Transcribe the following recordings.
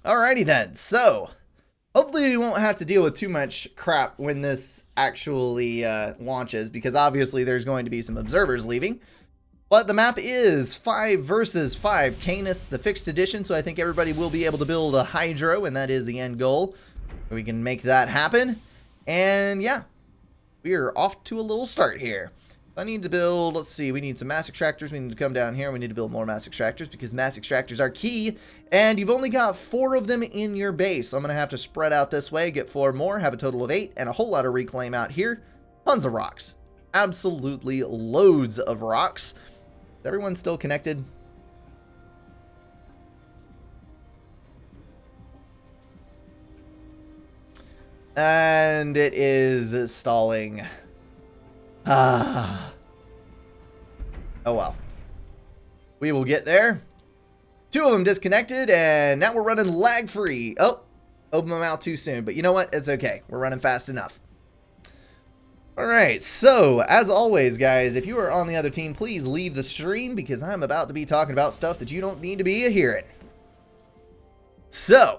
Alrighty then, so hopefully we won't have to deal with too much crap when this actually launches, because obviously there's going to be some observers leaving. But the map is 5 versus 5 Canis, the fixed edition, so I think everybody will be able to build a hydro, and that is the end goal. We can make that happen. And yeah, we are off to a little start here. I need to build, let's see, we need some mass extractors. We need to come down here. We need to build more mass extractors because mass extractors are key. And you've only got 4 of them in your base. So I'm going to have to spread out this way, get 4 more, have a total of 8, and a whole lot of reclaim out here. Tons of rocks. Absolutely loads of rocks. Is everyone still connected? And it is stalling. Ah. Oh well. We will get there. 2 of them disconnected, and now we're running lag free. Oh, open my mouth too soon, but you know what? It's okay. We're running fast enough. Alright, so as always, guys, if you are on the other team, please leave the stream because I'm about to be talking about stuff that you don't need to be hearing. So,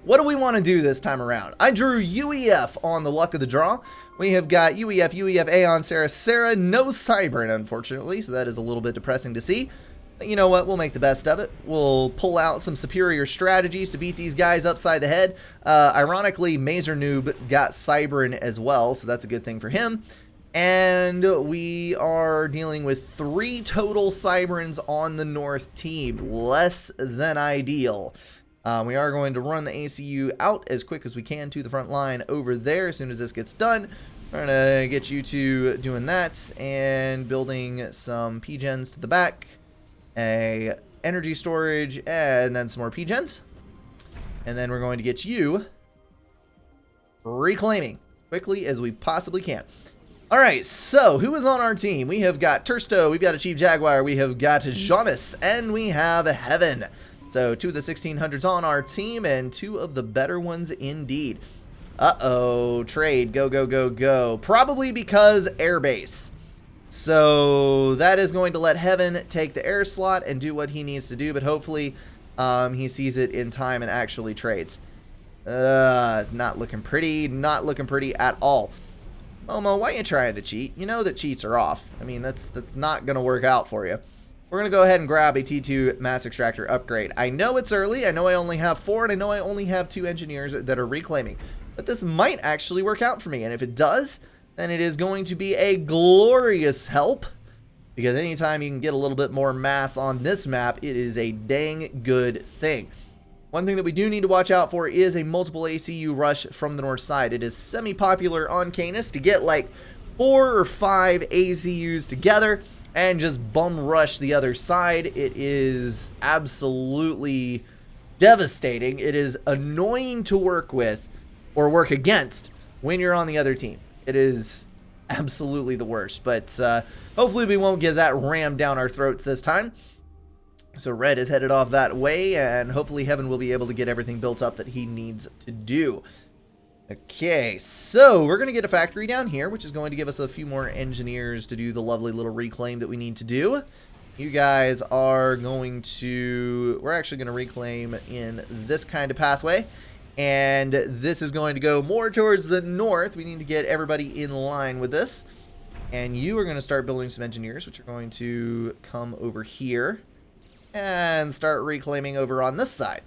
what do we want to do this time around? I drew UEF on the luck of the draw. We have got UEF, UEF, Aeon, Sarah, Sarah, no Cybern, unfortunately, so that is a little bit depressing to see. But you know what? We'll make the best of it. We'll pull out some superior strategies to beat these guys upside the head. Ironically, Mazer Noob got Cybern as well, so that's a good thing for him. And we are dealing with 3 total Cyberns on the North team. Less than ideal. We are going to run the ACU out as quick as we can to the front line over there as soon as this gets done. We're going to get you to doing that and building some P-gens to the back. A energy storage, and then some more P-gens. And then we're going to get you reclaiming quickly as we possibly can. Alright, so who is on our team? We have got Tursto, we've got a Chief Jaguar, we have got Jonas, and we have Heaven. So 2 of the 1600s on our team, and 2 of the better ones indeed. Uh-oh, trade, go, go, go, go. Probably because airbase. So that is going to let Heaven take the air slot and do what he needs to do, but hopefully he sees it in time and actually trades. Not looking pretty, not looking pretty at all. Momo, why are you trying to cheat? You know that cheats are off. I mean, that's not going to work out for you. We're going to go ahead and grab a T2 mass extractor upgrade. I know it's early, I know I only have 4, and I know I only have 2 engineers that are reclaiming. But this might actually work out for me, and if it does, then it is going to be a glorious help, because anytime you can get a little bit more mass on this map, it is a dang good thing. One thing that we do need to watch out for is a multiple ACU rush from the north side. It is semi-popular on Canis to get like 4 or 5 ACUs together and just bum rush the other side. It is absolutely devastating. It is annoying to work with or work against when you're on the other team. It is absolutely the worst, but hopefully we won't get that rammed down our throats this time. So Red is headed off that way, and hopefully Heaven will be able to get everything built up that he needs to do. Okay, so we're going to get a factory down here, which is going to give us a few more engineers to do the lovely little reclaim that we need to do. You guys are going to... We're actually going to reclaim in this kind of pathway. And this is going to go more towards the north. We need to get everybody in line with this. And you are going to start building some engineers, which are going to come over here and start reclaiming over on this side.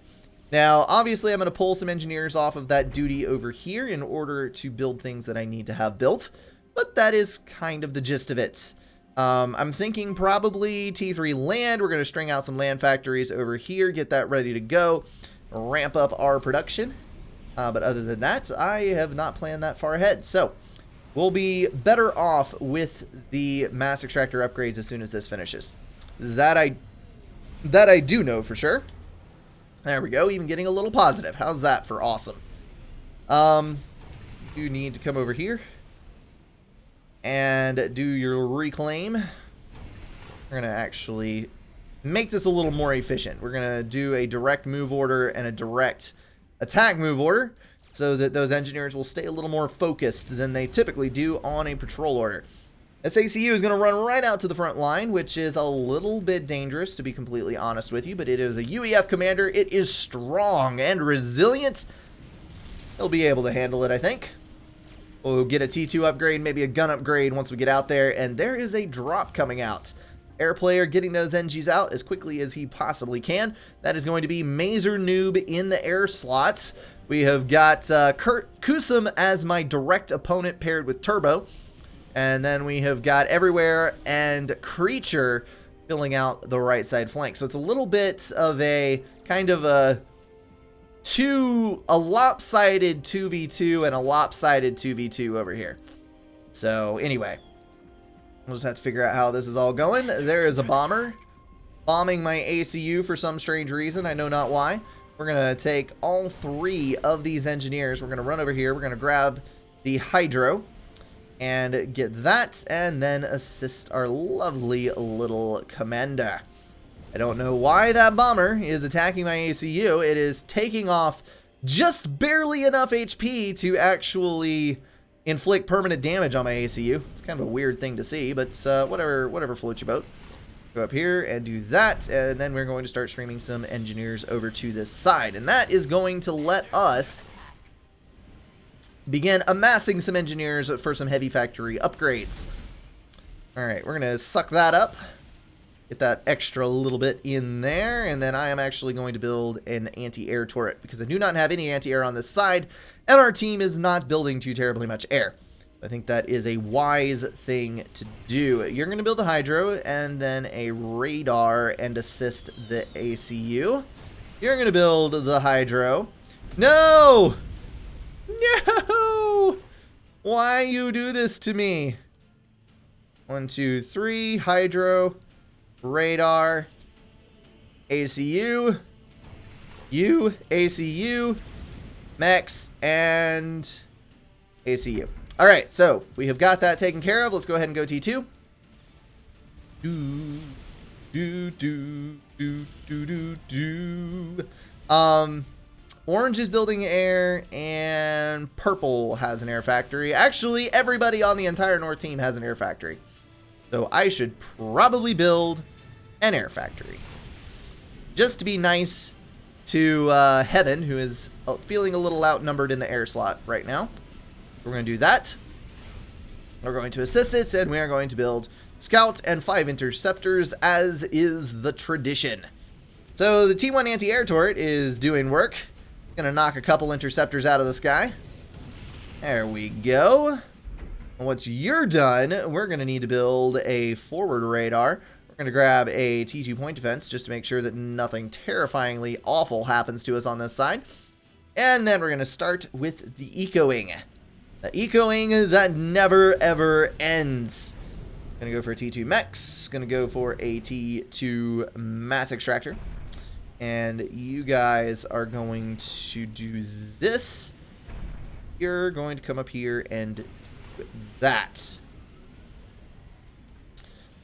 Now, obviously, I'm going to pull some engineers off of that duty over here in order to build things that I need to have built. But that is kind of the gist of it. I'm thinking probably T3 land. We're going to string out some land factories over here, get that ready to go. Ramp up our production, but other than that, I have not planned that far ahead, so we'll be better off with the mass extractor upgrades as soon as this finishes. That I do know for sure. There we go, even getting a little positive. How's that for awesome? You need to come over here and do your reclaim. We're going to actually make this a little more efficient. We're going to do a direct move order and a direct attack move order so that those engineers will stay a little more focused than they typically do on a patrol order. This ACU is going to run right out to the front line, which is a little bit dangerous, to be completely honest with you, but it is a UEF commander. It is strong and resilient. He'll be able to handle it, I think. We'll get a T2 upgrade, maybe a gun upgrade once we get out there, and there is a drop coming out. Air player getting those NGs out as quickly as he possibly can. That is going to be Mazer Noob in the air slots. We have got Kusum as my direct opponent paired with Turbo. And then we have got Everywhere and Creature filling out the right side flank. So it's a little bit of a kind of a lopsided 2v2 and a lopsided 2v2 over here. So anyway, we'll just have to figure out how this is all going. There is a bomber bombing my ACU for some strange reason. I know not why. We're going to take all 3 of these engineers. We're going to run over here. We're going to grab the Hydro and get that, and then assist our lovely little commander. I don't know why that bomber is attacking my ACU. It is taking off just barely enough HP to actually inflict permanent damage on my ACU. It's kind of a weird thing to see, but whatever floats your boat. Go up here and do that, and then we're going to start streaming some engineers over to this side, and that is going to let us begin amassing some engineers for some heavy factory upgrades. Alright, we're going to suck that up. Get that extra little bit in there, and then I am actually going to build an anti-air turret, because I do not have any anti-air on this side, and our team is not building too terribly much air. I think that is a wise thing to do. You're going to build the Hydro, and then a radar and assist the ACU. You're going to build the Hydro. No! No! Why you do this to me? 1, 2, 3. Hydro, radar, ACU, ACU, mechs, and ACU. All right, so we have got that taken care of. Let's go ahead and go T2. Orange is building air, and purple has an air factory. Actually, everybody on the entire North team has an air factory. So I should probably build an air factory. Just to be nice to Heaven, who is feeling a little outnumbered in the air slot right now. We're going to do that. We're going to assist it, and we are going to build Scout and 5 interceptors, as is the tradition. So the T1 anti-air turret is doing work. Gonna knock a couple interceptors out of the sky. There we go. Once you're done, we're gonna need to build a forward radar. We're gonna grab a T2 point defense just to make sure that nothing terrifyingly awful happens to us on this side. And then we're gonna start with the ecoing. The ecoing that never ever ends. Gonna go for a T2 mechs. Gonna go for a T2 mass extractor. And you guys are going to do this. You're going to come up here and do that.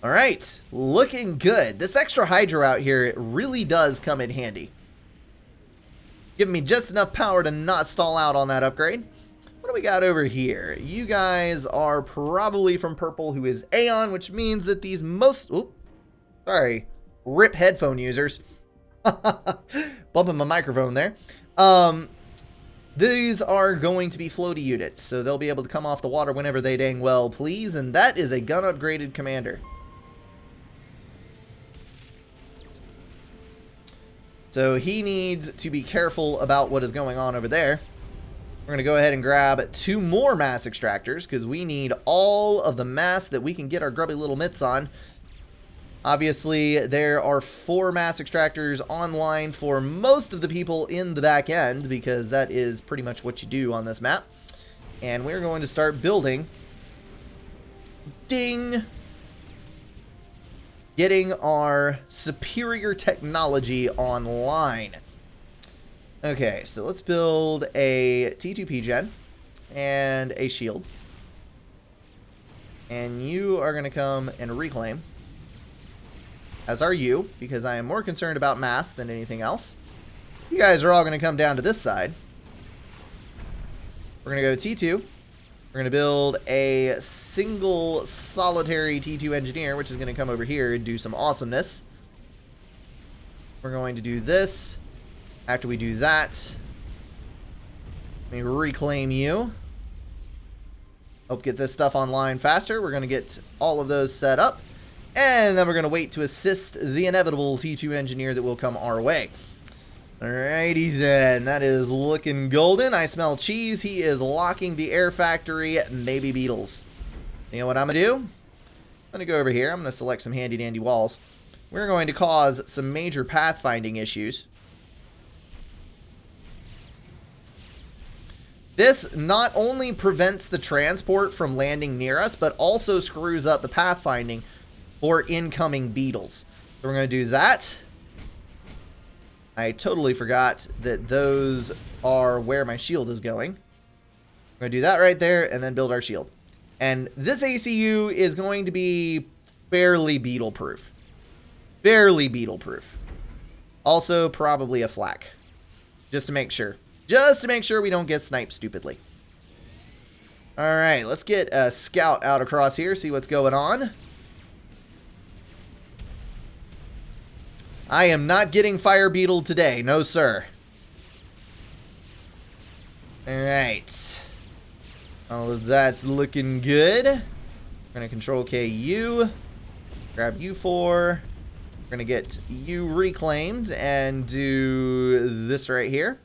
All right, looking good. This extra Hydro out here, it really does come in handy. Giving me just enough power to not stall out on that upgrade. What do we got over here? You guys are probably from purple, who is Aeon, which means that these RIP headphone users. Bumping my microphone there. These are going to be floaty units, so they'll be able to come off the water whenever they dang well please, and that is a gun upgraded commander. So he needs to be careful about what is going on over there. We're going to go ahead and grab 2 more mass extractors, because we need all of the mass that we can get our grubby little mitts on. Obviously, there are 4 mass extractors online for most of the people in the back end, because that is pretty much what you do on this map. And we're going to start building. Ding! Getting our superior technology online. Okay, so let's build a T2 PGen and a shield. And you are going to come and reclaim. As are you, because I am more concerned about mass than anything else. You guys are all going to come down to this side. We're going to go T2, We're going to build a single solitary T2 engineer, which is going to come over here and do some awesomeness. We're going to do this. After we do that, let me reclaim you. Help get this stuff online faster. We're going to get all of those set up. And then we're going to wait to assist the inevitable T2 engineer that will come our way. Alrighty then, that is looking golden. I smell cheese. He is locking the air factory, maybe beetles. You know what I'm going to do? I'm going to go over here. I'm going to select some handy dandy walls. We're going to cause some major pathfinding issues. This not only prevents the transport from landing near us, but also screws up the pathfinding for incoming beetles. So we're going to do that. I totally forgot that those are where my shield is going. We're going to do that right there and then build our shield. And this ACU is going to be fairly beetle-proof. Fairly beetle-proof. Also, probably a flak. Just to make sure. Just to make sure we don't get sniped stupidly. Alright, let's get a scout out across here, see what's going on. I am not getting fire beetle today, no sir. Alright. All of that's looking good. We're going to control KU. Grab U4. We're going to get you reclaimed and do this right here.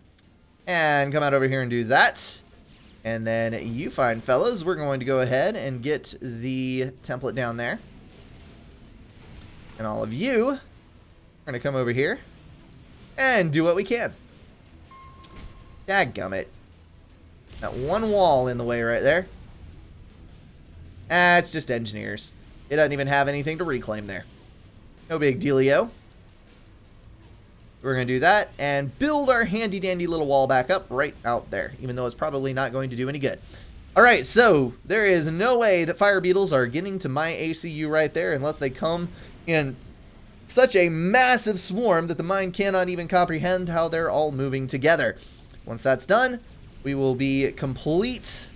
And come out over here and do that. And then you fine fellas, we're going to go ahead and get the template down there. And all of you, we're going to come over here and do what we can. Dadgummit. That one wall in the way right there. It's just engineers. It doesn't even have anything to reclaim there. No big dealio. We're going to do that and build our handy dandy little wall back up right out there, even though it's probably not going to do any good. All right, so there is no way that fire beetles are getting to my ACU right there unless they come in such a massive swarm that the mind cannot even comprehend how they're all moving together. Once that's done, we will be complete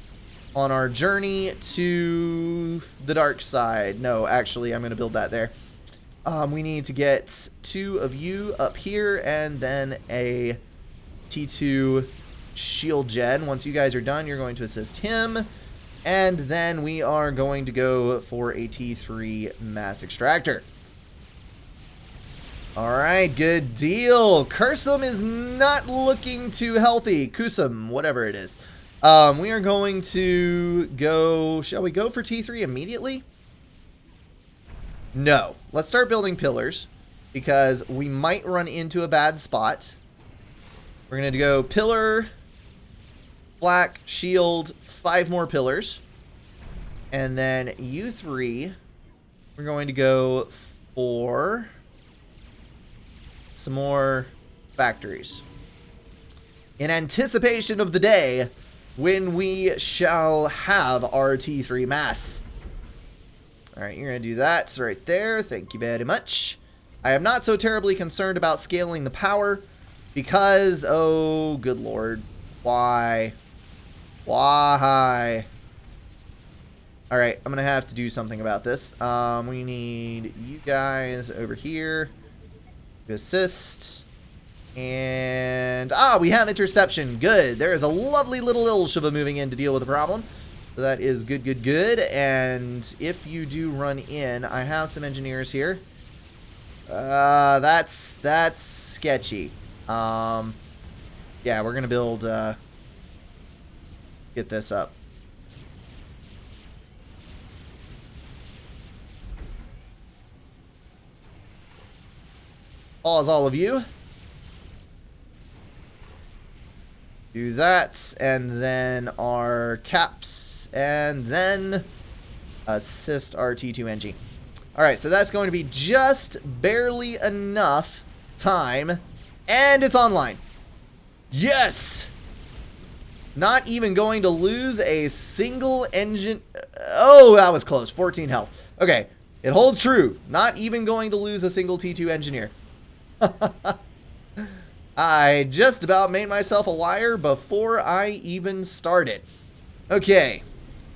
on our journey to the dark side. No, actually, I'm going to build that there. We need to get 2 of you up here and then a T2 shield gen. Once you guys are done, you're going to assist him. And then we are going to go for a T3 mass extractor. Alright, good deal. Kursum is not looking too healthy. Kusum, whatever it is. We are going to go... Shall we go for T3 immediately? No. Let's start building pillars because we might run into a bad spot. We're going to go pillar, black, shield, 5 more pillars. And then you 3, we're going to go for some more factories. In anticipation of the day when we shall have our T3 mass. Alright, you're going to do that right there. Thank you very much. I am not so terribly concerned about scaling the power because, oh, good lord. Why? Why? Alright, I'm going to have to do something about this. We need you guys over here to assist. And, we have interception. Good. There is a lovely little Ilshava moving in to deal with the problem. So that is good, good, good. And if you do run in, I have some engineers here. That's sketchy. Yeah, we're gonna build. Get this up. Pause all of you. Do that, and then our caps, and then assist our T2 NG. Alright, so that's going to be just barely enough time, and it's online. Yes! Not even going to lose a single engine. Oh, that was close. 14 health. Okay, it holds true. Not even going to lose a single T2 engineer. I just about made myself a liar before I even started. Okay.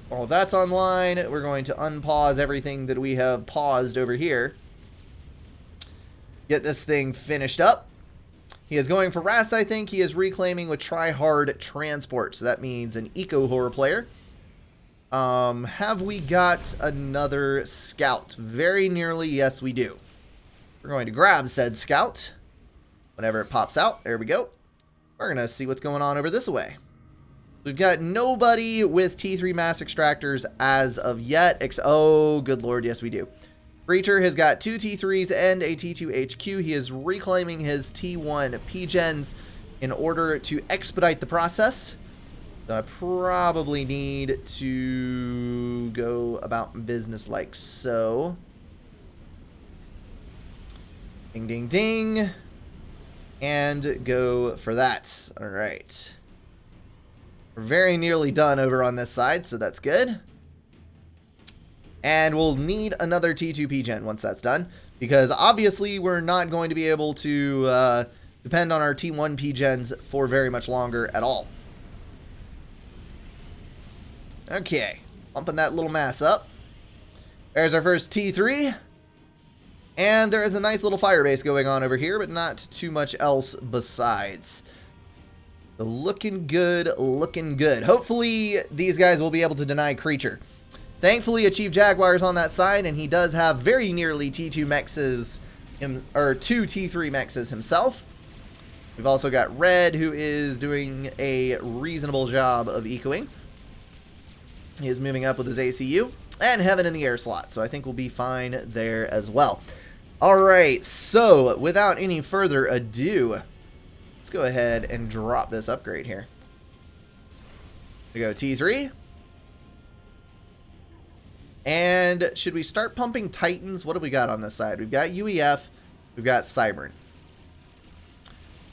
While that's online, we're going to unpause everything that we have paused over here. Get this thing finished up. He is going for Ras, I think. He is reclaiming with Try Hard Transport. So that means an Eco Horror player. Have we got another Scout? Very nearly, yes, we do. We're going to grab said Scout. Whenever it pops out, there we go. We're going to see what's going on over this way. We've got nobody with T3 mass extractors as of yet. Oh, good lord, yes we do. Breacher has got 2 T3s and a T2 HQ. He is reclaiming his T1 P-Gens in order to expedite the process. So I probably need to go about business like so. Ding, ding, ding. And go for that. All right. We're very nearly done over on this side, so that's good. And we'll need another T2 P-Gen once that's done, because obviously we're not going to be able to depend on our T1 P-Gens for very much longer at all. Okay, pumping that little mass up. There's our first T3. And there is a nice little fire base going on over here, but not too much else besides. So looking good, looking good. Hopefully these guys will be able to deny creature. Thankfully, a Chief Jaguar is on that side, and he does have very nearly T2 mexes, or 2 T3 mexes himself. We've also got Red, who is doing a reasonable job of ecoing. He is moving up with his ACU, and Heaven in the air slot, so I think we'll be fine there as well. All right, so without any further ado, let's go ahead and drop this upgrade here. We go T3. And should we start pumping Titans? What do we got on this side? We've got UEF. We've got Cybern.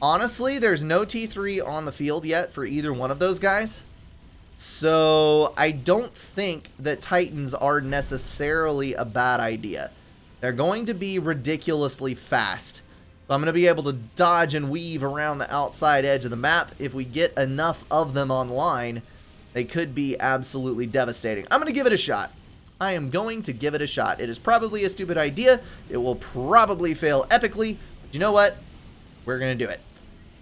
Honestly, there's no T3 on the field yet for either one of those guys. So I don't think that Titans are necessarily a bad idea. They're going to be ridiculously fast. So I'm going to be able to dodge and weave around the outside edge of the map. If we get enough of them online, they could be absolutely devastating. I'm going to give it a shot. I am going to give it a shot. It is probably a stupid idea. It will probably fail epically. But you know what? We're going to do it.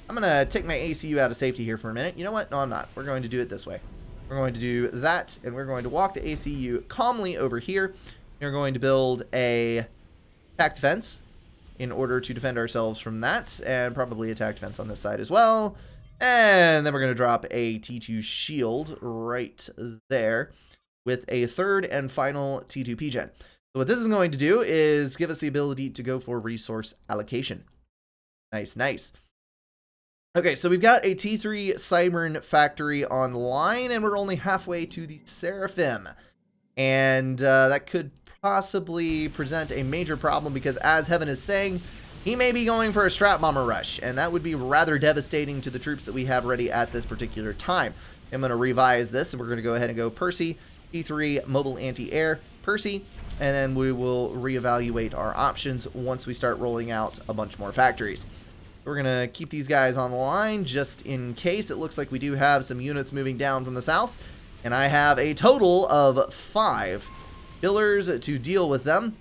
I'm going to take my ACU out of safety here for a minute. You know what? No, I'm not. We're going to do it this way. We're going to do that, and we're going to walk the ACU calmly over here. We're going to build a attack defense in order to defend ourselves from that, and probably attack defense on this side as well. And then we're going to drop a T2 shield right there with a third and final T2 P-Gen. So what this is going to do is give us the ability to go for resource allocation. Nice, nice. Okay, so we've got a T3 Cybern factory online, and we're only halfway to the Seraphim. And that could possibly present a major problem, because as Heaven is saying, he may be going for a strap bomber rush, and that would be rather devastating to the troops that we have ready at this particular time. I'm going to revise this, and we're going to go ahead and go Percy, T3 mobile anti-air, Percy, and then we will reevaluate our options once we start rolling out a bunch more factories. We're going to keep these guys on the line just in case. It looks like we do have some units moving down from the south, and I have a total of 5 pillars to deal with them,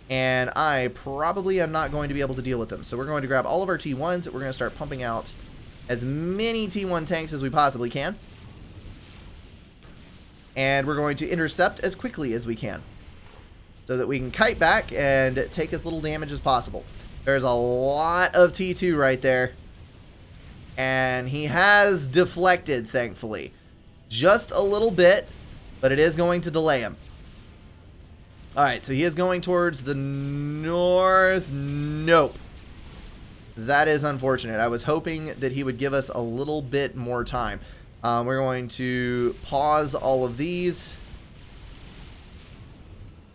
and I probably am not going to be able to deal with them. So we're going to grab all of our T1s. We're going to start pumping out as many T1 tanks as we possibly can, and we're going to intercept as quickly as we can so that we can kite back and take as little damage as possible. There's a lot of T2 right there, and he has deflected, thankfully. Just a little bit, but it is going to delay him. Alright, so he is going towards the north. Nope. That is unfortunate. I was hoping that he would give us a little bit more time. We're going to pause all of these.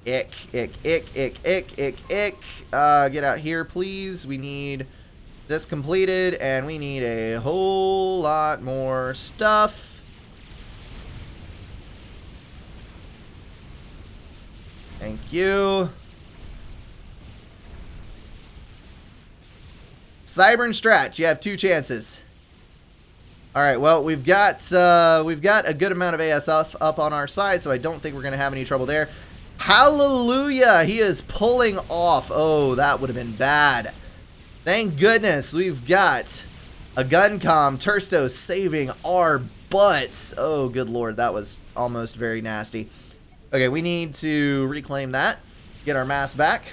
Ick, ick, ick, ick, ick, ick, ick. Get out here, please. We need this completed, and we need a whole lot more stuff. Thank you. Cybern Stratch, you have 2 chances. All right, well, we've got a good amount of ASF up on our side, so I don't think we're going to have any trouble there. Hallelujah! He is pulling off. Oh, that would have been bad. Thank goodness we've got a gun comm. Tursto saving our butts. Oh, good lord, that was almost very nasty. Okay, we need to reclaim that, get our mass back,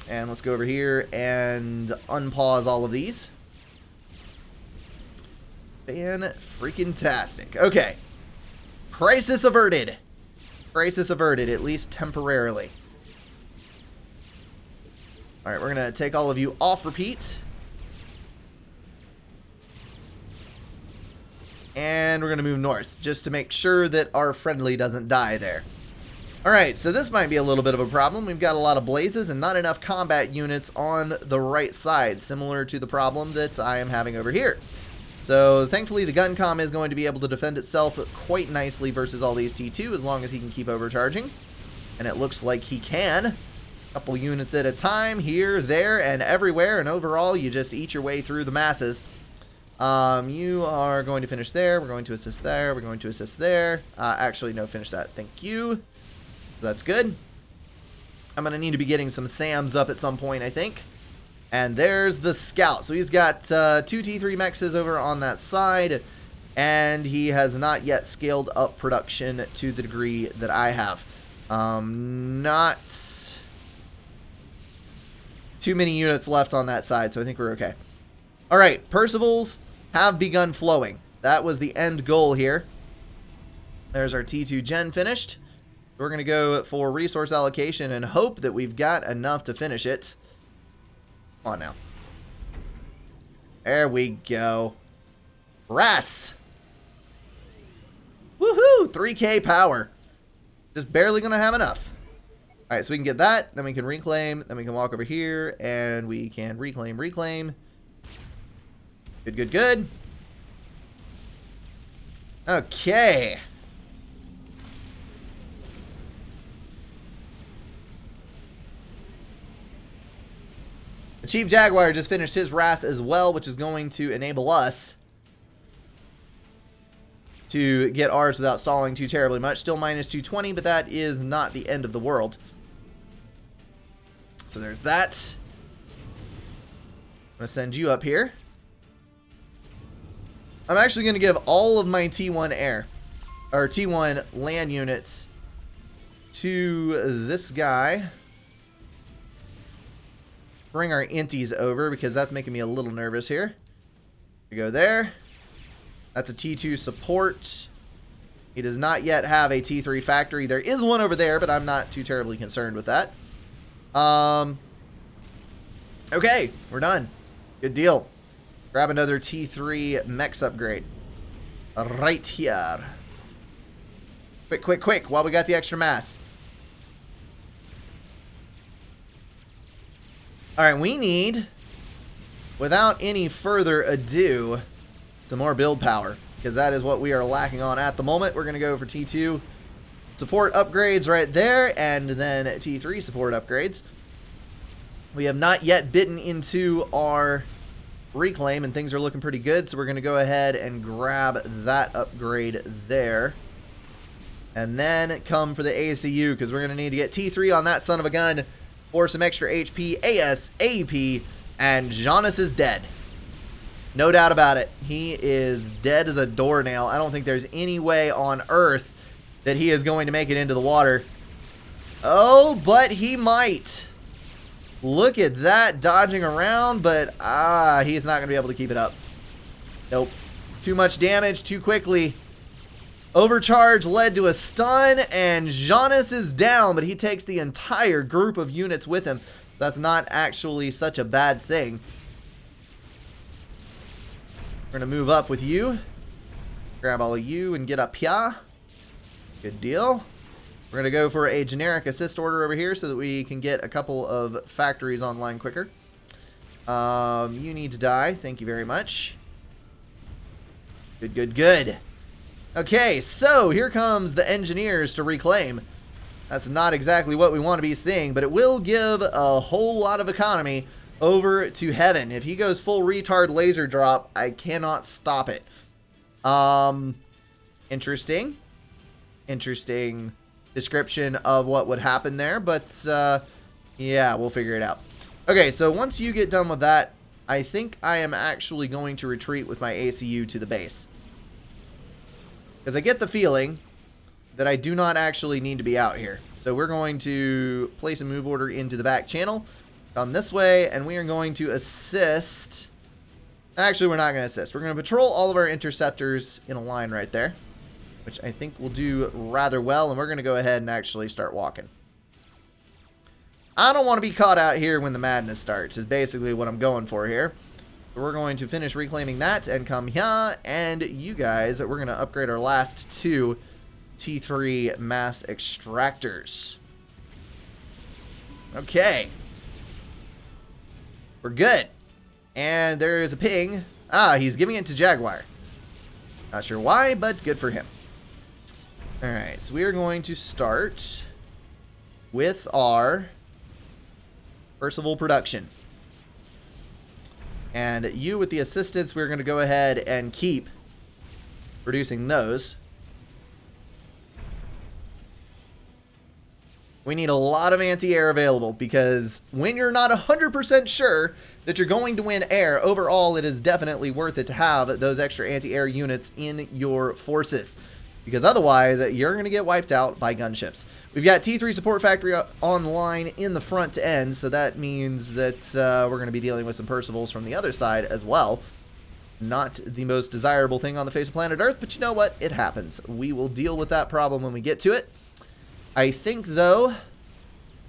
and let's go over here and unpause all of these. Fan-freaking-tastic. Okay. Crisis averted. Crisis averted, at least temporarily. Alright, we're going to take all of you off repeat. And we're going to move north, just to make sure that our friendly doesn't die there. Alright, so this might be a little bit of a problem. We've got a lot of blazes and not enough combat units on the right side, similar to the problem that I am having over here. So, thankfully, the gun comm is going to be able to defend itself quite nicely versus all these T2, as long as he can keep overcharging. And it looks like he can. A couple units at a time, here, there, and everywhere. And overall, you just eat your way through the masses. You are going to finish there. We're going to assist there. We're going to assist there. Actually, no, finish that. Thank you. That's good. I'm going to need to be getting some SAMs up at some point, I think. And there's the scout. So he's got 2 T3 mexes over on that side. And he has not yet scaled up production to the degree that I have. Not too many units left on that side, so I think we're okay. Alright, Percivals have begun flowing. That was the end goal here. There's our T2 gen finished. We're going to go for resource allocation and hope that we've got enough to finish it. Come on now. There we go. Brass. Woohoo! 3K power. Just barely going to have enough. Alright, so we can get that. Then we can reclaim. Then we can walk over here. And we can reclaim. Good, good, good. Okay. The Chief Jaguar just finished his RAS as well, which is going to enable us to get ours without stalling too terribly much. Still minus 220, but that is not the end of the world. So there's that. I'm going to send you up here. I'm actually going to give all of my T1 air, or T1 land units to this guy. Bring our inties over because that's making me a little nervous here. We go there. That's a T2 support. He does not yet have a T3 factory. There is one over there, but I'm not too terribly concerned with that. Okay, we're done. Good deal. Grab another T3 mechs upgrade. Right here. Quick, quick, quick, while we got the extra mass. Alright, we need, without any further ado, some more build power. Because that is what we are lacking on at the moment. We're going to go for T2 support upgrades right there. And then T3 support upgrades. We have not yet bitten into our reclaim. And things are looking pretty good. So we're going to go ahead and grab that upgrade there. And then come for the ACU. Because we're going to need to get T3 on that son of a gun. For some extra HP, ASAP, and Canis is dead. No doubt about it. He is dead as a doornail. I don't think there's any way on earth that he is going to make it into the water. Oh, but he might. Look at that, dodging around, but he's not going to be able to keep it up. Nope. Too much damage too quickly. Overcharge led to a stun, and Canis is down, but he takes the entire group of units with him. That's not actually such a bad thing. We're going to move up with you. Grab all of you and get up here. Good deal. We're going to go for a generic assist order over here so that we can get a couple of factories online quicker. You need to die. Thank you very much. Good, good, good. Okay, so here comes the engineers to reclaim. That's not exactly what we want to be seeing, but it will give a whole lot of economy over to heaven. If he goes full retard laser drop, I cannot stop it. Interesting. Interesting description of what would happen there, but yeah, we'll figure it out. Okay, so once you get done with that, I think I am actually going to retreat with my ACU to the base. Because I get the feeling that I do not actually need to be out here. So we're going to place a move order into the back channel, come this way, and we are going to assist. Actually, we're not going to assist. We're going to patrol all of our interceptors in a line right there, which I think will do rather well, and we're going to go ahead and actually start walking. I don't want to be caught out here when the madness starts, is basically what I'm going for here. So we're going to finish reclaiming that and come here, and you guys, we're going to upgrade our last 2 T3 mass extractors. Okay. We're good. And there is a ping. Ah, he's giving it to Jaguar. Not sure why, but good for him. Alright, so we are going to start with our Percival production. And you with the assistants, we're going to go ahead and keep producing those. We need a lot of anti-air available, because when you're not 100% sure that you're going to win air, overall it is definitely worth it to have those extra anti-air units in your forces. Because otherwise, you're going to get wiped out by gunships. We've got T3 support factory online in the front end, so that means that we're going to be dealing with some Percivals from the other side as well. Not the most desirable thing on the face of planet Earth, but you know what? It happens. We will deal with that problem when we get to it. I think, though,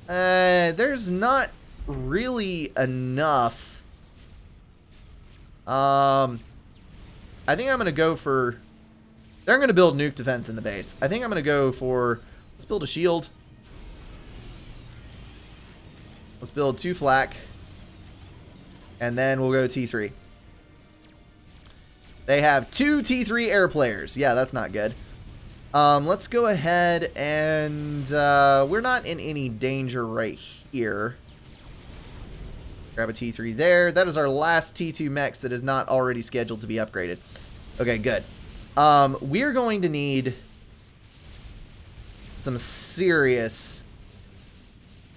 there's not really enough. I think I'm going to go for... They're going to build nuke defense in the base. I think I'm going to go for... Let's build a shield. Let's build 2 flak. And then we'll go T3. They have 2 T3 air players. Yeah, that's not good. Let's go ahead and... we're not in any danger right here. Grab a T3 there. That is our last T2 mechs that is not already scheduled to be upgraded. Okay, good. We're going to need some serious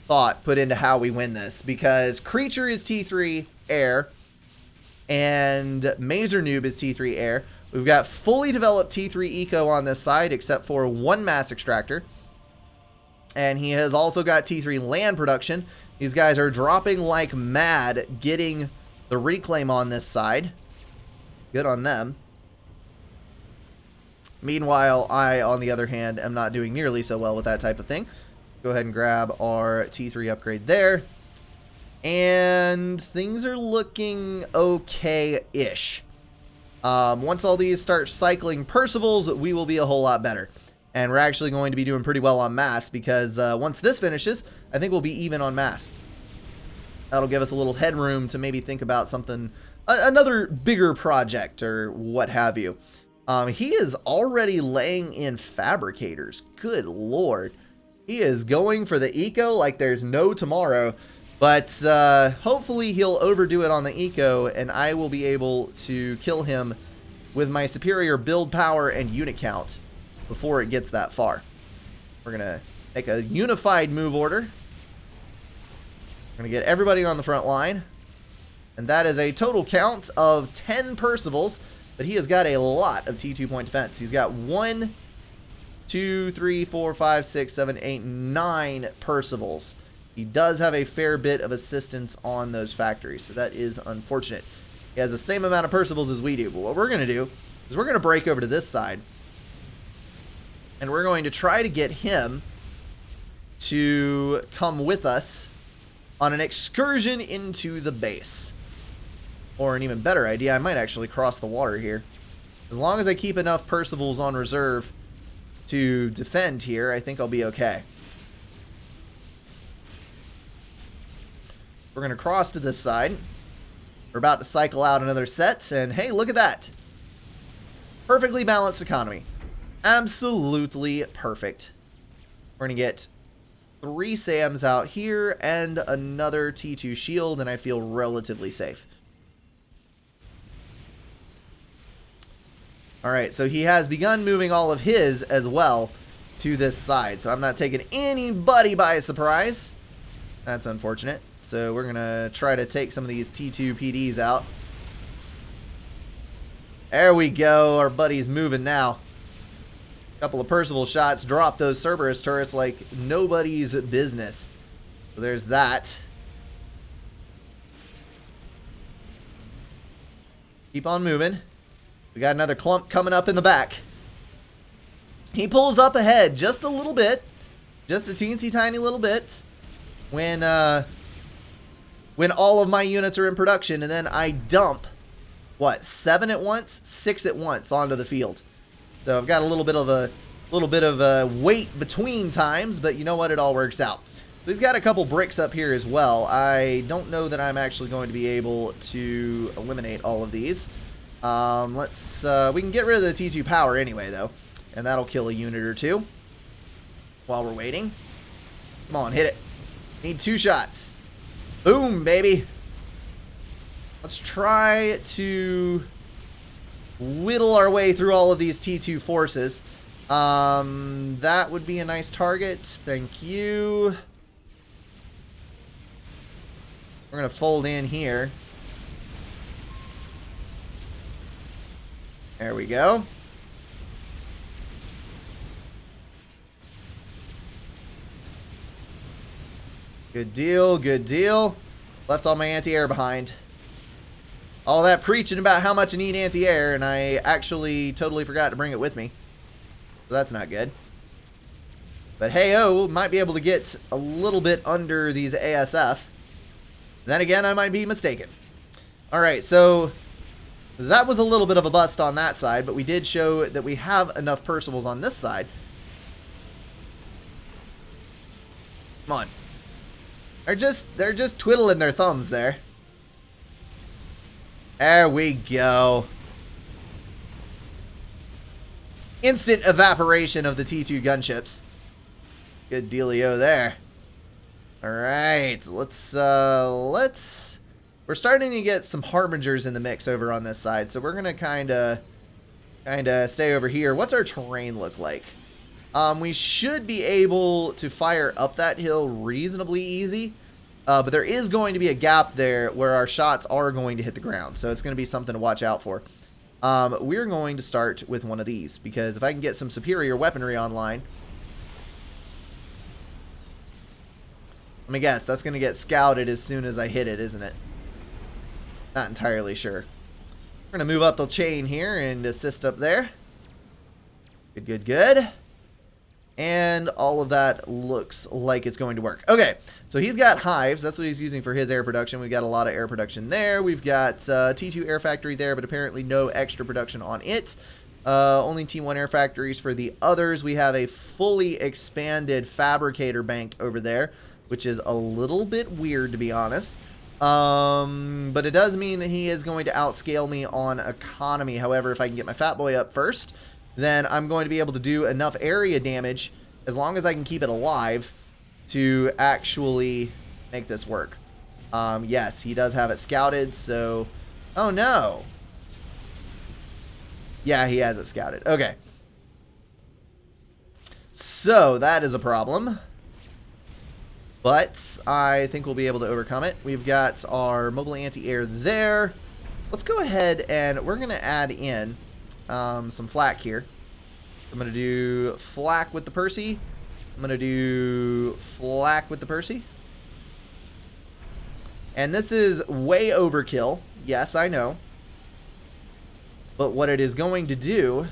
thought put into how we win this, because Creature is T3 air and Mazer Noob is T3 air. We've got fully developed T3 eco on this side except for 1 mass extractor, and he has also got T3 land production. These guys are dropping like mad, getting the reclaim on this side. Good on them. Meanwhile, I, on the other hand, am not doing nearly so well with that type of thing. Go ahead and grab our T3 upgrade there. And things are looking okay-ish. Once all these start cycling Percivals, we will be a whole lot better. And we're actually going to be doing pretty well on mass, because once this finishes, I think we'll be even on mass. That'll give us a little headroom to maybe think about something, another bigger project or what have you. He is already laying in fabricators. Good lord. He is going for the eco like there's no tomorrow. But hopefully he'll overdo it on the eco, and I will be able to kill him with my superior build power and unit count before it gets that far. We're going to make a unified move order. We're going to get everybody on the front line. And that is a total count of 10 Percivals. But he has got a lot of T2 point defense. He's got 1, 2, 3, 4, 5, 6, 7, 8, 9 Percivals. He does have a fair bit of assistance on those factories, so that is unfortunate. He has the same amount of Percivals as we do, but what we're going to do is we're going to break over to this side, and we're going to try to get him to come with us on an excursion into the base. Or an even better idea, I might actually cross the water here. As long as I keep enough Percivals on reserve to defend here, I think I'll be okay. We're going to cross to this side. We're about to cycle out another set, and hey, look at that. Perfectly balanced economy. Absolutely perfect. We're going to get 3 SAMs out here and another T2 shield, and I feel relatively safe. Alright, so he has begun moving all of his as well to this side. So I'm not taking anybody by surprise. That's unfortunate. So we're going to try to take some of these T2 PDs out. There we go. Our buddy's moving now. Couple of Percival shots. Drop those Cerberus turrets like nobody's business. So there's that. Keep on moving. We got another clump coming up in the back. He pulls up ahead just a little bit. Just a teensy tiny little bit. When all of my units are in production, and then I dump, what, 7 at once? 6 at once onto the field. So I've got a little bit of a wait between times, but you know what? It all works out. He's got a couple bricks up here as well. I don't know that I'm actually going to be able to eliminate all of these. We can get rid of the T2 power anyway, though, and that'll kill a unit or two while we're waiting. Come on, hit it. Need 2 shots. Boom, baby. Let's try to whittle our way through all of these T2 forces. That would be a nice target. Thank you. We're going to fold in here. There we go. Good deal, good deal. Left all my anti-air behind. All that preaching about how much I need anti-air, and I actually totally forgot to bring it with me. So that's not good. But hey-oh, might be able to get a little bit under these ASF. Then again, I might be mistaken. Alright, so that was a little bit of a bust on that side, but we did show that we have enough Percivals on this side. Come on. They're just twiddling their thumbs there. There we go. Instant evaporation of the T2 gunships. Good dealio there. Alright, we're starting to get some harbingers in the mix over on this side, so we're gonna kinda stay over here. What's our terrain look like? We should be able to fire up that hill reasonably easy, but there is going to be a gap there where our shots are going to hit the ground, so it's going to be something to watch out for. We're going to start with one of these, because if I can get some superior weaponry online, let me guess, that's going to get scouted as soon as I hit it, isn't it? Not entirely sure. We're going to move up the chain here and assist up there. Good, good, good. And all of that looks like it's going to work. Okay, so he's got hives. That's what he's using for his air production. We've got a lot of air production there. We've got T2 air factory there, but apparently no extra production on it. Only T1 air factories for the others. We have a fully expanded fabricator bank over there, which is a little bit weird, to be honest. But it does mean that he is going to outscale me on economy. However, if I can get my Fatboy up first, then I'm going to be able to do enough area damage, as long as I can keep it alive, to actually make this work. Yes, he does have it scouted, so... Oh, no. Yeah, he has it scouted. Okay. So, that is a problem. But I think we'll be able to overcome it. We've got our mobile anti-air there. Let's go ahead and we're going to add in some flak here. I'm going to do flak with the Percy. I'm going to do flak with the Percy. And this is way overkill. Yes, I know. But what it is going to do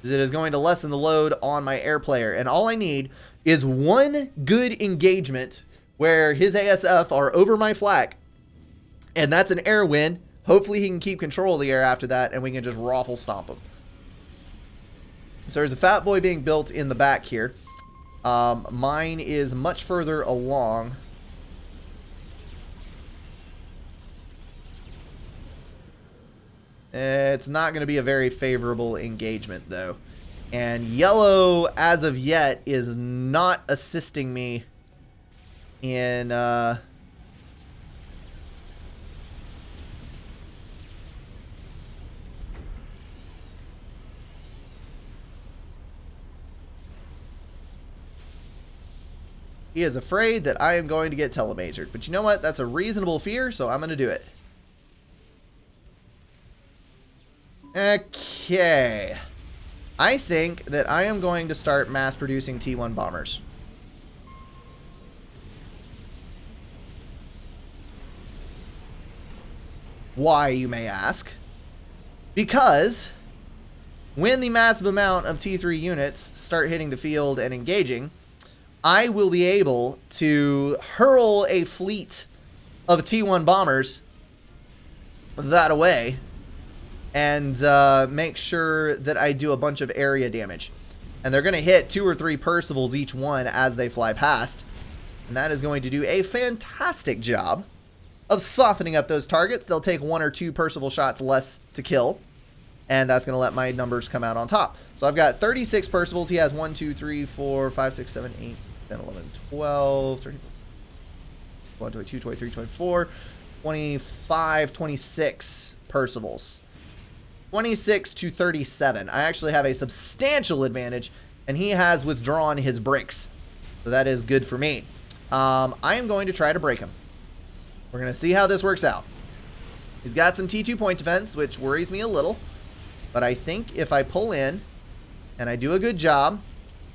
is it is going to lessen the load on my air player. And all I need is one good engagement where his ASF are over my flak. And that's an air win. Hopefully he can keep control of the air after that, and we can just raffle stomp him. So there's a Fatboy being built in the back here. Mine is much further along. It's not going to be a very favorable engagement, though. And yellow, as of yet, is not assisting me in... He is afraid that I am going to get telemajored. But you know what? That's a reasonable fear, so I'm going to do it. Okay. I think that I am going to start mass producing T1 bombers. Why, you may ask? Because when the massive amount of T3 units start hitting the field and engaging, I will be able to hurl a fleet of T1 bombers that away and make sure that I do a bunch of area damage. And they're going to hit 2 or 3 Percivals each one as they fly past. And that is going to do a fantastic job of softening up those targets. They'll take 1 or 2 Percival shots less to kill. And that's going to let my numbers come out on top. So I've got 36 Percivals. He has 1, 2, 3, 4, 5, 6, 7, 8, 10, 11, 12, 13, 21, 22, 23, 24, 25, 26 Percivals. 26 to 37. I actually have a substantial advantage, and he has withdrawn his breaks. So that is good for me. I am going to try to break him. We're going to see how this works out. He's got some T2 point defense, which worries me a little. But I think if I pull in, and I do a good job,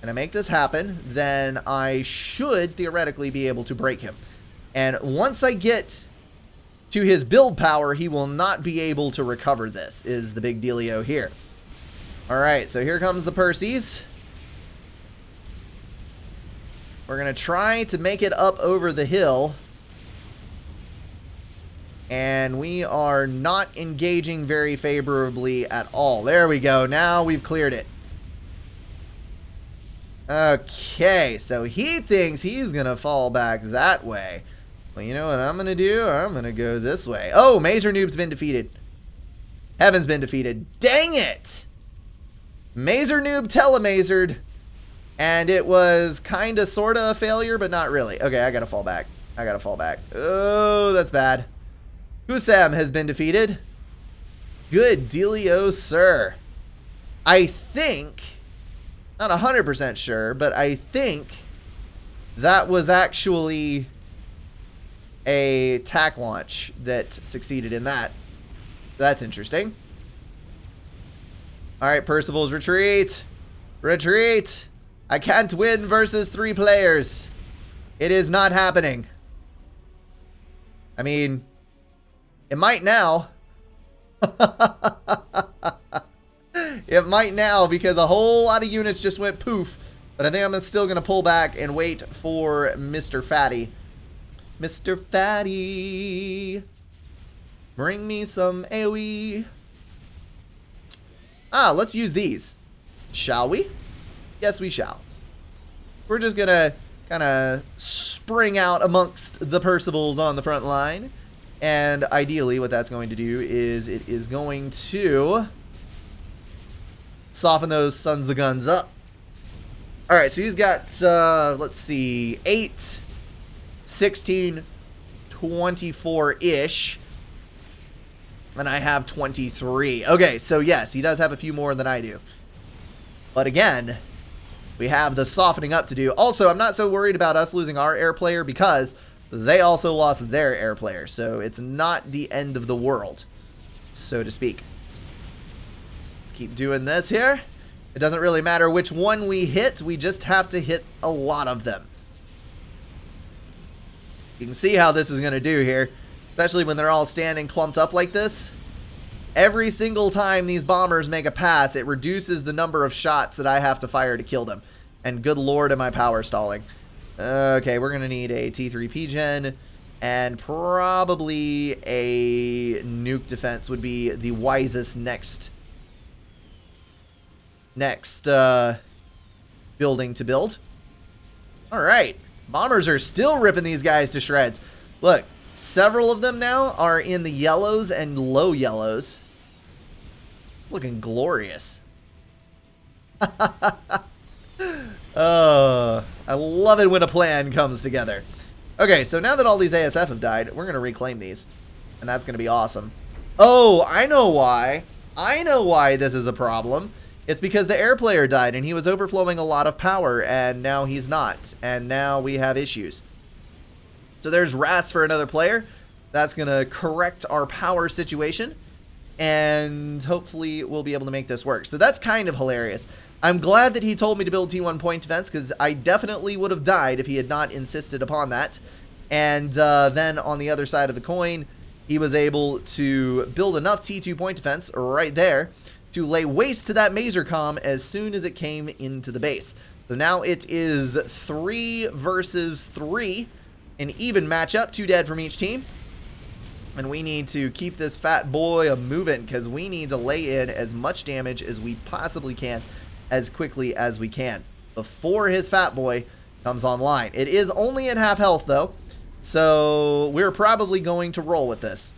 and I make this happen, then I should theoretically be able to break him. And once I get to his build power, he will not be able to recover this, is the big dealio here. Alright, so here comes the Percies. We're going to try to make it up over the hill. And we are not engaging very favorably at all. There we go. Now we've cleared it. Okay, so he thinks he's going to fall back that way. Well, you know what I'm going to do? I'm going to go this way. Oh, Mazer Noob's been defeated. Heaven's been defeated. Dang it! Mazer Noob telemazored. And it was kind of, sort of a failure, but not really. Okay, I got to fall back. I got to fall back. Oh, that's bad. Husam has been defeated. Good dealio, sir. I think, not 100% sure, but I think that was actually a tack launch that succeeded in that. That's interesting. Alright, Percival's retreat. Retreat. I can't win versus 3 players. It is not happening. I mean, it might now. It might now because a whole lot of units just went poof. But I think I'm still going to pull back and wait for Mr. Fatty. Mr. Fatty, bring me some AoE. Let's use these. Shall we? Yes, we shall. We're just going to kind of spring out amongst the Percivals on the front line. And ideally, what that's going to do is it is going to soften those sons of guns up. All right, so he's got, let's see, 8, 16, 24-ish. And I have 23. Okay, so yes, he does have a few more than I do. But again, we have the softening up to do. Also, I'm not so worried about us losing our air player because they also lost their air player. So it's not the end of the world, so to speak. Let's keep doing this here. It doesn't really matter which one we hit. We just have to hit a lot of them. You can see how this is going to do here, especially when they're all standing clumped up like this. Every single time these bombers make a pass, it reduces the number of shots that I have to fire to kill them. And good lord, am I power stalling. Okay, we're going to need a T3 P-Gen, and probably a nuke defense would be the wisest next building to build. Alright, bombers are still ripping these guys to shreds. Look, several of them now are in the yellows and low yellows. Looking glorious. I love it when a plan comes together. Okay, so now that all these ASF have died, we're going to reclaim these. And that's going to be awesome. Oh, I know why. I know why this is a problem. It's because the air player died and he was overflowing a lot of power, and now he's not. And now we have issues. So there's RAS for another player. That's going to correct our power situation. And hopefully we'll be able to make this work. So that's kind of hilarious. I'm glad that he told me to build T1 point defense, because I definitely would have died if he had not insisted upon that. And then on the other side of the coin, he was able to build enough T2 point defense right there to lay waste to that Maser comm as soon as it came into the base. So now it is 3 versus 3, an even matchup, 2 dead from each team. And we need to keep this fat boy moving, because we need to lay in as much damage as we possibly can as quickly as we can before his fat boy comes online. It is only at half health though, so we're probably going to roll with this.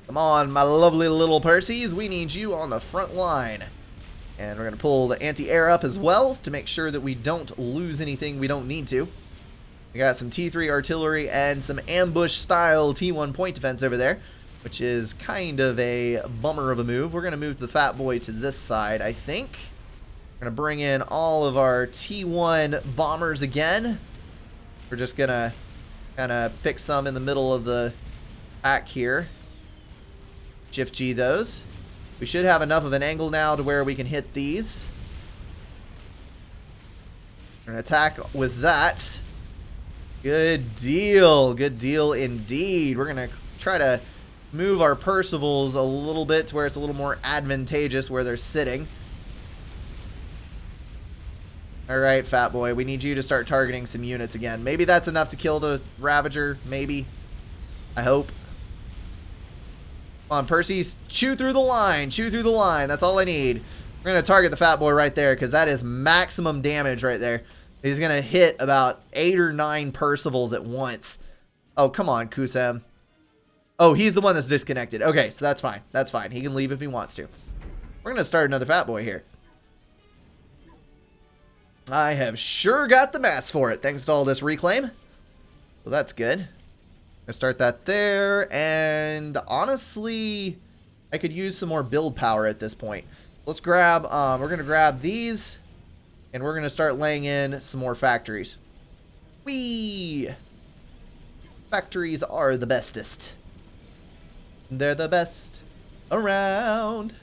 Come on, my lovely little Percy's. We need you on the front line. And we're going to pull the anti-air up as well to make sure that we don't lose anything we don't need to. We got some T3 artillery and some ambush-style T1 point defense over there, which is kind of a bummer of a move. We're going to move the fat boy to this side, I think. We're going to bring in all of our T1 bombers again. We're just going to kind of pick some in the middle of the pack here. Shift G those. We should have enough of an angle now to where we can hit these. We're going to attack with that. Good deal. Good deal indeed. We're going to try to move our Percivals a little bit to where it's a little more advantageous where they're sitting. Alright, fat boy. We need you to start targeting some units again. Maybe that's enough to kill the Ravager. Maybe. I hope. Come on, Percy's. Chew through the line. Chew through the line. That's all I need. We're going to target the fat boy right there, because that is maximum damage right there. He's going to hit about 8 or 9 Percivals at once. Oh, come on, Kusam. Oh, he's the one that's disconnected. Okay, so that's fine. That's fine. He can leave if he wants to. We're going to start another fat boy here. I have sure got the mass for it, thanks to all this reclaim. So that's good. Gonna start that there, and honestly, I could use some more build power at this point. Let's grab, we're gonna grab these, and we're gonna start laying in some more factories. Whee! Factories are the bestest. They're the best around.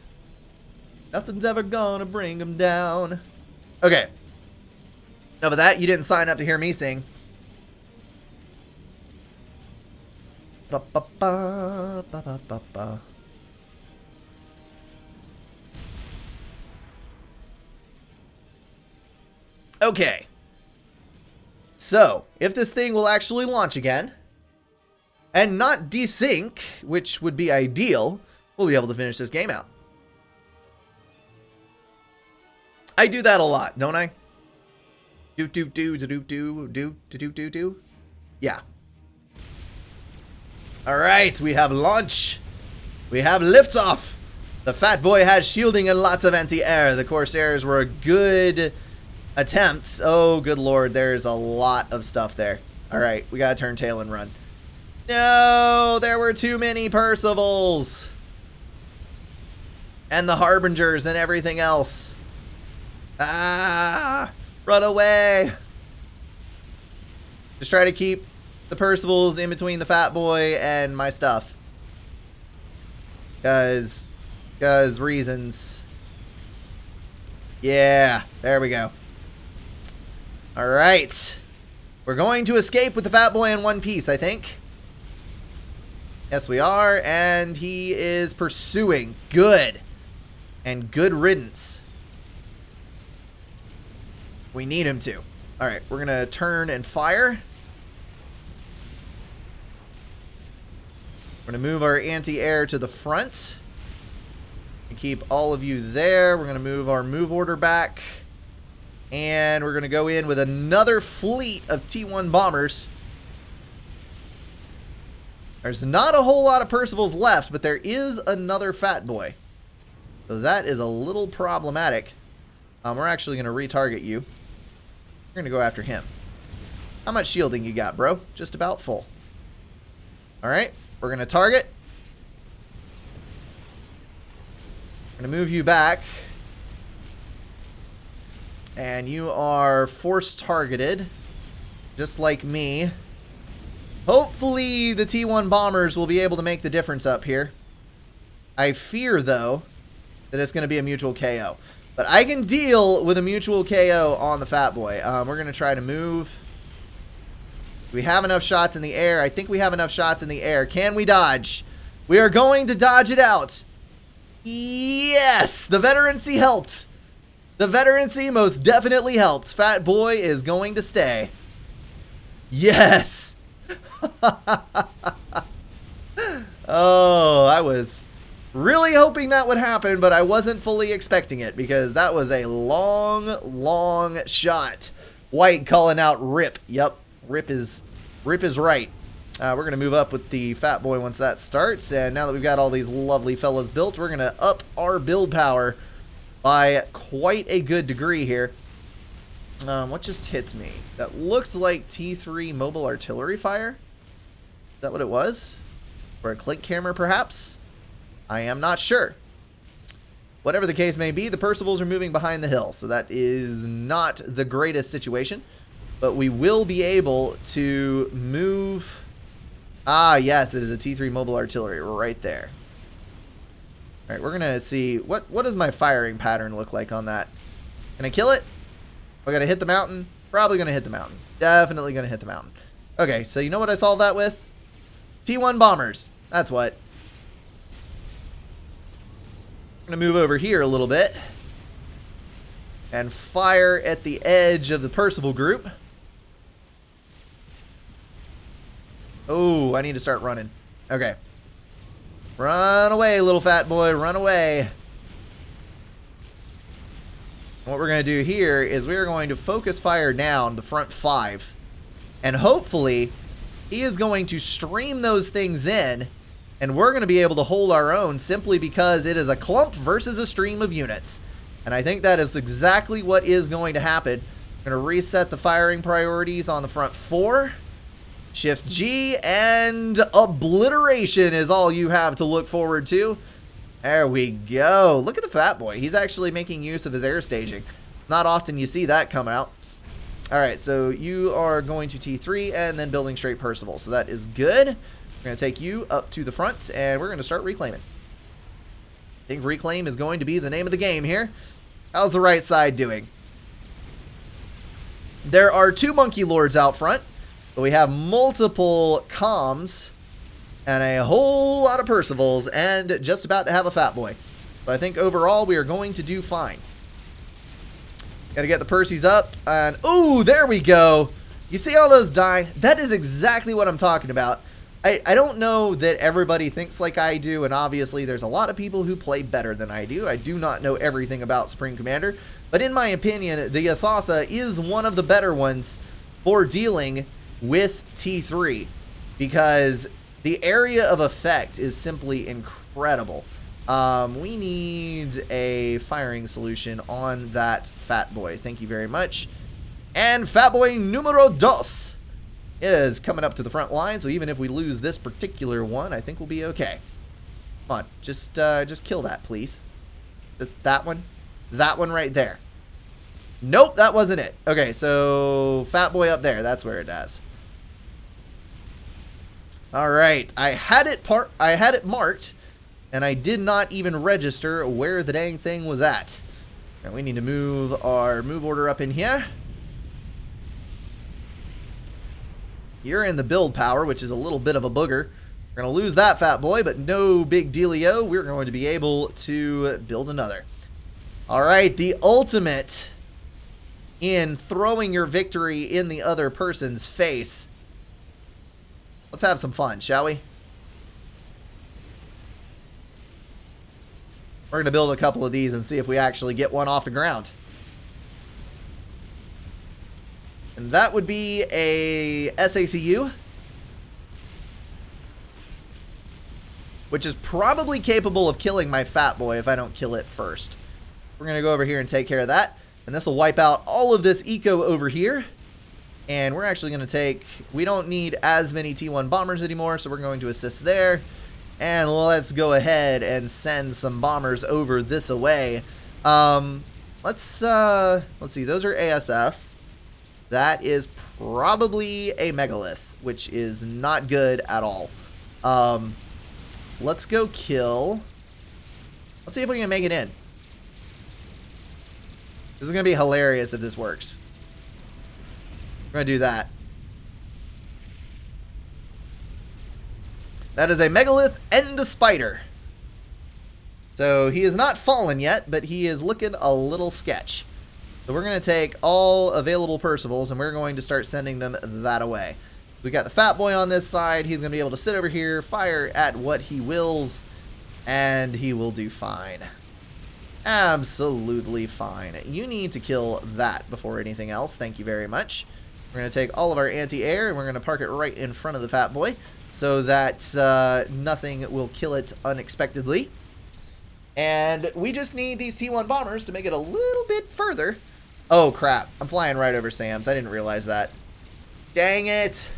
Nothing's ever gonna bring them down. Okay. Enough of that. You didn't sign up to hear me sing. Ba, ba, ba, ba, ba, ba, ba. Okay. So, if this thing will actually launch again, and not desync, which would be ideal, we'll be able to finish this game out. I do that a lot, don't I? Do. Yeah. Alright, we have launch. We have liftoff. The fat boy has shielding and lots of anti-air. The Corsairs were a good attempt. Oh, good lord, there's a lot of stuff there. Alright, we gotta turn tail and run. No, there were too many Percivals. And the Harbingers and everything else. Ah, run away. Just try to keep the Percivals in between the fat boy and my stuff. Cause reasons. Yeah, there we go. Alright. We're going to escape with the fat boy in one piece, I think. Yes, we are. And he is pursuing. Good. And good riddance. We need him to. Alright, we're going to turn and fire. We're going to move our anti-air to the front. And keep all of you there. We're going to move our move order back. And we're going to go in with another fleet of T1 bombers. There's not a whole lot of Percivals left, but there is another fat boy. So that is a little problematic. We're actually going to retarget you. We're going to go after him. How much shielding you got, bro? Just about full. Alright, we're going to target. We're going to move you back. And you are force targeted, just like me. Hopefully the T1 bombers will be able to make the difference up here. I fear, though, that it's going to be a mutual KO. But I can deal with a mutual KO on the Fatboy. We're going to try to move. We have enough shots in the air. I think we have enough shots in the air. Can we dodge? We are going to dodge it out. Yes! The veterancy helped. The veterancy most definitely helped. Fatboy is going to stay. Yes! Oh, I was really hoping that would happen, but I wasn't fully expecting it because that was a long, long shot. White calling out rip. Yep, rip is right. We're going to move up with the Fatboy once that starts, and now that we've got all these lovely fellows built, we're going to up our build power by quite a good degree here. What just hit me? That looks like T3 mobile artillery fire. Is that what it was? Or a clink camera, perhaps? I am not sure. Whatever the case may be, the Percivals are moving behind the hill, so that is not the greatest situation. But we will be able to move... Ah, yes, it is a T3 mobile artillery right there. All right, we're going to see... What does my firing pattern look like on that? Can I kill it? Am I going to hit the mountain? Probably going to hit the mountain. Definitely going to hit the mountain. Okay, so you know what I solved that with? T1 bombers. That's what. I'm going to move over here a little bit and fire at the edge of the Percival group. Oh, I need to start running. Okay. Run away, little Fatboy. Run away. What we're going to do here is we're going to focus fire down the front 5. And hopefully, he is going to stream those things in. And we're going to be able to hold our own simply because it is a clump versus a stream of units. And I think that is exactly what is going to happen. I'm going to reset the firing priorities on the front 4. Shift G and obliteration is all you have to look forward to. There we go. Look at the Fatboy. He's actually making use of his air staging. Not often you see that come out. All right, so you are going to T3 and then building straight Percival. So that is good. We're going to take you up to the front and we're going to start reclaiming. I think reclaim is going to be the name of the game here. How's the right side doing? There are 2 monkey lords out front. But we have multiple comms and a whole lot of Percivals and just about to have a Fatboy. So I think overall we are going to do fine. Got to get the Percies up and ooh, there we go. You see all those die? That is exactly what I'm talking about. I don't know that everybody thinks like I do, and obviously there's a lot of people who play better than I do. I do not know everything about Supreme Commander, but in my opinion, the Yathatha is one of the better ones for dealing with T3 because the area of effect is simply incredible. We need a firing solution on that Fatboy. Thank you very much. And Fatboy numero dos is coming up to the front line, so even if we lose this particular one, I think we'll be okay. Come on, just kill that, please. That one right there. Nope, that wasn't it. Okay, so Fatboy up there, that's where it is. All right, I had it marked, and I did not even register where the dang thing was at. And we need to move our move order up in here. You're in the build power, which is a little bit of a booger. We're going to lose that Fatboy, but no big dealio. We're going to be able to build another. All right, the ultimate in throwing your victory in the other person's face. Let's have some fun, shall we? We're going to build a couple of these and see if we actually get one off the ground. And that would be a SACU, which is probably capable of killing my Fatboy if I don't kill it first. We're going to go over here and take care of that. And this will wipe out all of this eco over here. And we're actually going to take... We don't need as many T1 bombers anymore, so we're going to assist there. And let's go ahead and send some bombers over this away. let's see. Those are ASF. That is probably a megalith, which is not good at all. Let's go kill. Let's see if we can make it in. This is going to be hilarious if this works. We're going to do that. That is a megalith and a spider. So he is not fallen yet, but he is looking a little sketch. So we're going to take all available Percivals and we're going to start sending them that away. We got the Fatboy on this side. He's going to be able to sit over here, fire at what he wills, and he will do fine. Absolutely fine. You need to kill that before anything else. Thank you very much. We're going to take all of our anti-air and we're going to park it right in front of the Fatboy so that nothing will kill it unexpectedly. And we just need these T1 bombers to make it a little bit further. Oh, crap. I'm flying right over Sam's. I didn't realize that. Dang it.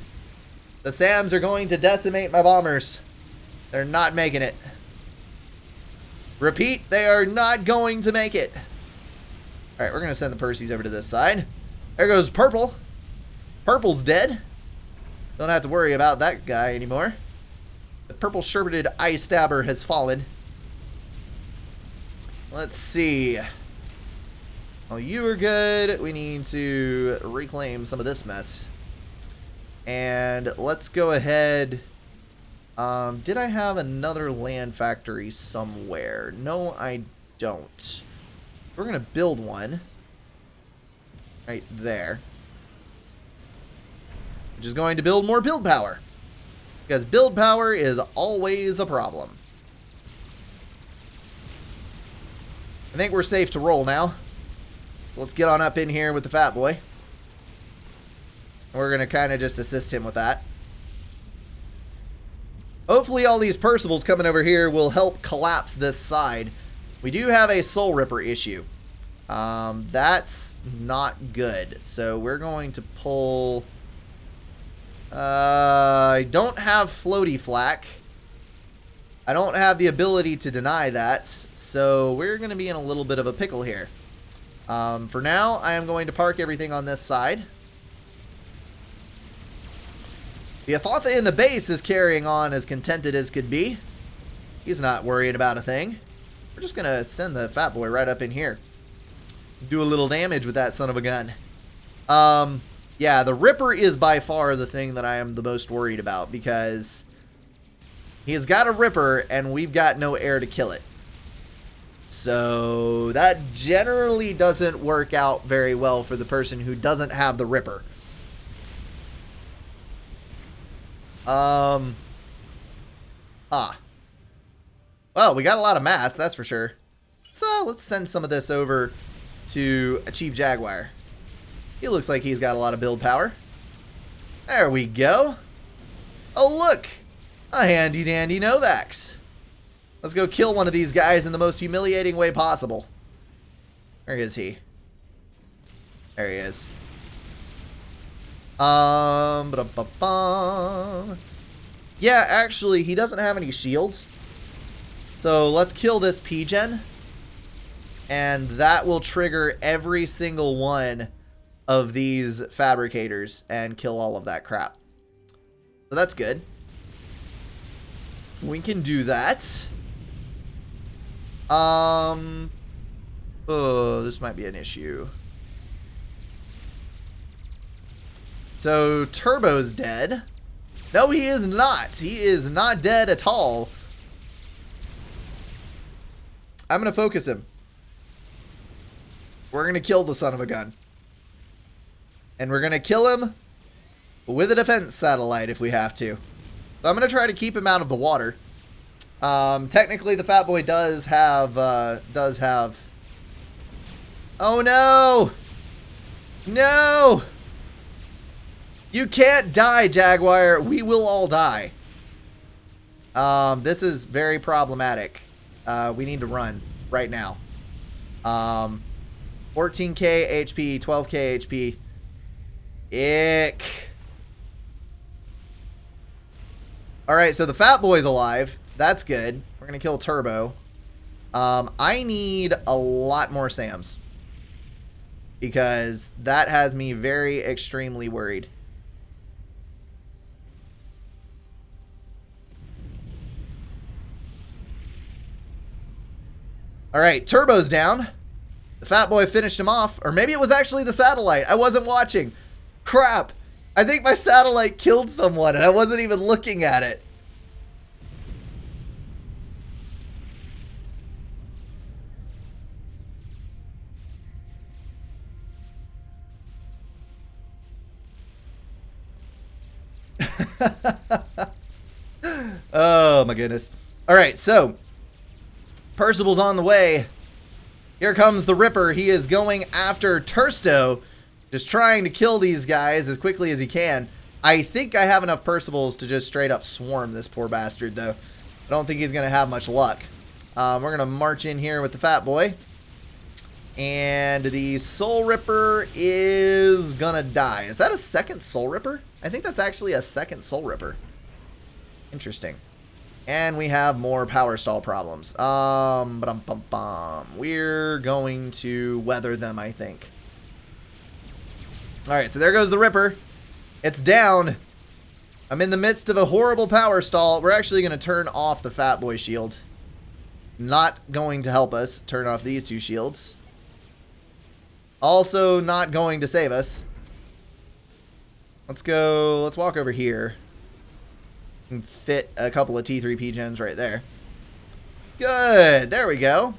The Sams are going to decimate my bombers. They're not making it. Repeat, they are not going to make it. All right, we're going to send the Percys over to this side. There goes Purple. Purple's dead. Don't have to worry about that guy anymore. The purple sherbetted eye stabber has fallen. Let's see. Oh, you are good. We need to reclaim some of this mess. And let's go ahead. Did I have another land factory somewhere? No, I don't. We're going to build one. Right there. Which is going to build more build power. Because build power is always a problem. I think we're safe to roll now. Let's get on up in here with the Fatboy. We're going to kind of just assist him with that. Hopefully all these Percivals coming over here will help collapse this side. We do have a Soul Ripper issue. That's not good. So we're going to pull... I don't have Floaty Flak. I don't have the ability to deny that. So we're going to be in a little bit of a pickle here. For now, I am going to park everything on this side. The Athotha in the base is carrying on as contented as could be. He's not worrying about a thing. We're just going to send the Fatboy right up in here. Do a little damage with that son of a gun. Yeah, the Ripper is by far the thing that I am the most worried about because he's got a Ripper and we've got no air to kill it. So that generally doesn't work out very well for the person who doesn't have the Ripper. Well, we got a lot of mass, that's for sure. So let's send some of this over to Chief Jaguar. He looks like he's got a lot of build power. There we go. Oh, look. A handy dandy Novax. Let's go kill one of these guys in the most humiliating way possible. Where is he? There he is. Yeah, actually, he doesn't have any shields. So let's kill this P-Gen. And that will trigger every single one of these fabricators and kill all of that crap. So that's good. We can do that. Oh, this might be an issue. So Turbo's dead. No, he is not. He is not dead at all. I'm going to focus him. We're going to kill the son of a gun. And we're going to kill him with a defense satellite if we have to. So I'm going to try to keep him out of the water. Technically, the Fatboy does have... Oh, no! No! You can't die, Jaguar. We will all die. This is very problematic. We need to run right now. 14k HP, 12k HP. Ick. Alright, so the Fatboy's alive. That's good. We're going to kill Turbo. I need a lot more Sams. because that has me very extremely worried. All right, turbo's down. The Fatboy finished him off, or maybe it was actually the satellite. I wasn't watching. Crap. I think my satellite killed someone and I wasn't even looking at it. Oh my goodness. All right, so Percival's on the way. Here comes the Ripper. He is going after Tursto, just trying to kill these guys as quickly as he can. I think I have enough Percivals to just straight up swarm this poor bastard, though. I don't think he's going to have much luck. We're going to march in here with the Fatboy. And the Soul Ripper is going to die. Is that a second Soul Ripper? I think that's actually a second Soul Ripper. Interesting. And we have more power stall problems. We're going to weather them, I think. Alright, so there goes the Ripper. It's down. I'm in the midst of a horrible power stall. We're actually going to turn off the Fatboy shield. Not going to help us turn off these two shields. Also not going to save us. Let's go. Let's walk over here. And fit a couple of T3P gens right there. Good. There we go.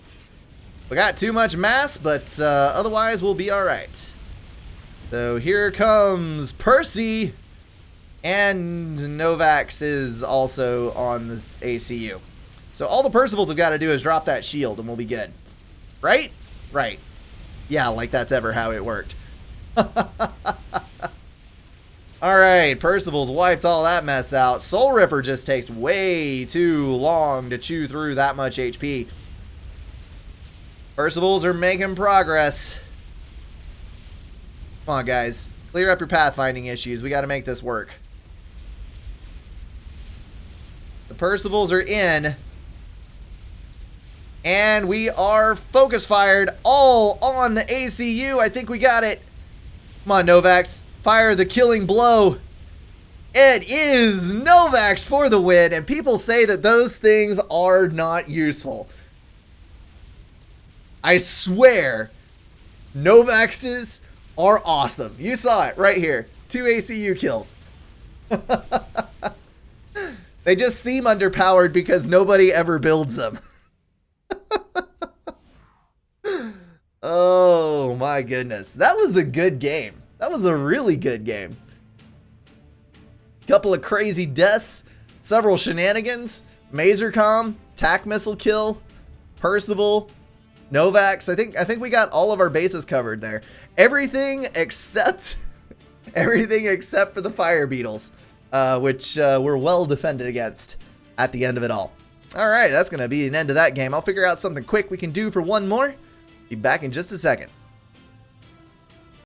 We got too much mass, but otherwise we'll be alright. So here comes Percy. And Novax is also on this ACU. So all the Percivals have got to do is drop that shield and we'll be good. Right? Right. Yeah, like that's ever how it worked. Alright, Percival's wiped all that mess out. Soul Ripper just takes way too long to chew through that much HP. Percivals are making progress. Come on, guys. Clear up your pathfinding issues. We got to make this work. The Percivals are in. And we are focus fired all on the ACU. I think we got it. Come on, Novax. Fire the killing blow. It is Novax for the win. And people say that those things are not useful. I swear, Novaxes are awesome. You saw it right here. 2 ACU kills. They just seem underpowered because nobody ever builds them. Oh my goodness. That was a good game. That was a really good game. Couple of crazy deaths, several shenanigans, Mazercom, tac missile kill, Percival, Novax. I think we got all of our bases covered there. Everything except for the fire beetles, which were well defended against at the end of it all. All right, that's going to be an end of that game. I'll figure out something quick we can do for one more. Be back in just a second.